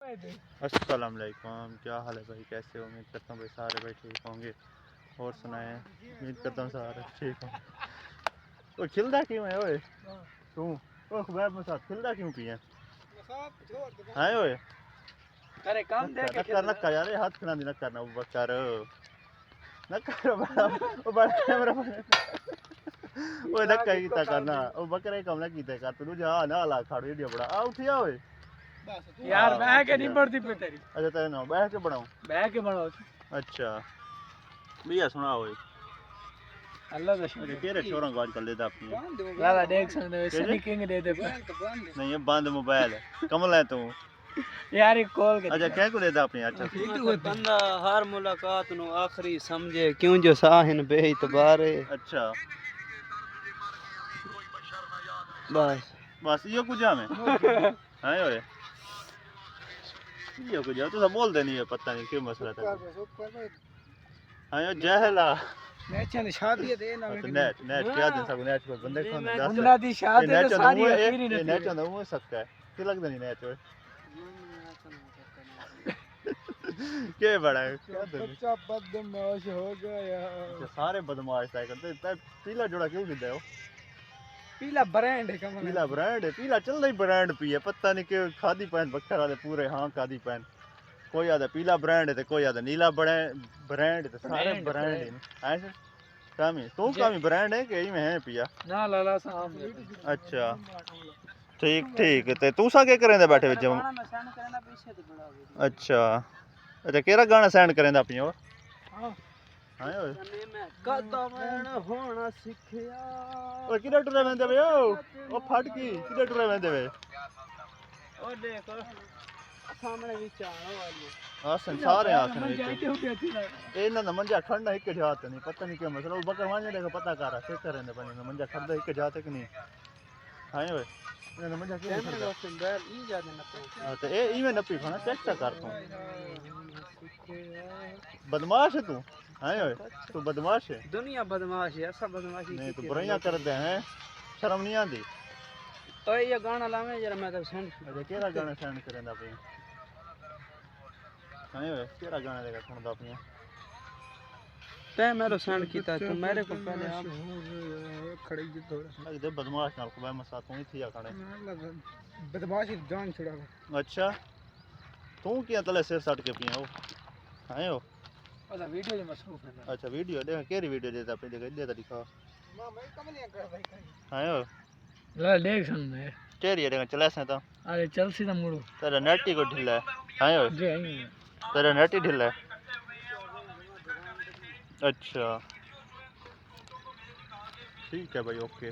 अस्सलाम वालेकुम, क्या हाल है भाई? कैसे हो? उम्मीद करता हूँ भाई सारे भाई ठीक होंगे। और सुनाए, उम्मीद करता हूँ सारे ठीक होंगे। ओ खिलदा क्यों है ओए तू? ओ खबैब में साथ खिलदा क्यों पिए हाय ओए? करे काम दे के नक्कर यार, ये हाथ खिला दी नक्कर ना बकर नक्कर बड़ा ओ बड़ा कैमरा ओए नक्कर कीता करना ओ बकरे कम ना कीते कर तू जा ना ला खाड़ वीडियो बड़ा आ उठ जा ओए यार बह के नहीं बढ़ती पे तेरी। अच्छा तेरे ना बैठ के बनाऊं? बह के बनाओ। अच्छा भैया सुना ओए अल्लाह दा अच्छा शुक्र। केरे छोरा को आजकल देता अपनी लाला देख सकते हो सनी किंग दे दे। नहीं ये बंद मोबाइल है कमल है तू यार एक कॉल कर। अच्छा क्या को देता अपनी? अच्छा बंदा हर मुलाकात नु आखिरी समझे क्यों जो साहिन बेइतबारे। अच्छा बस बस यो कुछ में हाय ओए यो कुछ तू सब बोल देनी है पता नहीं क्यों मसला था हाय जहला नेट ने शादी दे ना नेट नेट क्या दे सब नेट पर बंदे कौन दस बंदा दी शादी नेट तो सारी ये अखीरी नहीं नेट होंदा वो सकता है कि लगदा नहीं नेट ओए के बड़ा है क्या बच्चा बदमाश हो गया। सारे बदमाश था करते पीला जोड़ा क्यों गिरदा हो? पीला ब्रांड है कमल। पीला ब्रांड है पीला चल रही ब्रांड पी है पता नहीं कि खादी पैन बक्खर वाले पूरे हाँ खादी पैन कोई आदा पीला ब्रांड है तो कोई आदा नीला ब्रांड है सारे ब्रांड है ऐसे कामी तू कामी ब्रांड है कि में है पिया ना लाला साहब। अच्छा ठीक ठीक ते तू सा के करेंदा बैठे विच? अच्छा अच्छा केड़ा गाना सेंड करेंदा अपनी और? हां हां ओए कदम होना सिखया ओ किधर टुरे वेंदे वे ओ फट की किधर टुरे वेंदे वे? ओ देख सामने विच आने वाली आसन सारे आखने विच इन्हां दा मंजा खड़ना एक जात नहीं पता नहीं क्या मसला बकर वाने देखो पता कर के करेंदे बने मंजा खड़दा एक जात कि नहीं हां ओए इन्हां दा मंजा क्यों खड़दा बैल ई जाने न हां ते ए इवें नपी खाना चेक कर तू बदमाश है तू हां ओए तू बदमाश है दुनिया बदमाश है ऐसा बदमाशी नहीं तू बुराइयां करदे हैं शर्म नहीं आंदी? तो ये गाना लावे जरा मैं तो सुन अच्छा केड़ा गाना सेंड करेंदा पे हां ओए केड़ा गाना देगा सुनदा अपनी ते मेरे सेंड कीता तू मेरे को पहले आप खड़ी जी थोड़ा लगदे बदमाश नाल को मैं मसा तू ही थिया खड़े बदमाश जान छुड़ा। अच्छा तू क्या तले सिर सट के पिया हो हां ओ ओदा वीडियो में मसरूफ है। अच्छा वीडियो देख केरी वीडियो देता पे देख दे दिखा मां मैं कम नहीं कर भाई हां ओ ला देख सन मैं केरी देख चले से तो अरे चल सी ना मुड़ो तेरा नेट ही को ढिला है हां ओ जे आई तेरा नेट ही ढिला है अच्छा ठीक है भाई ओके।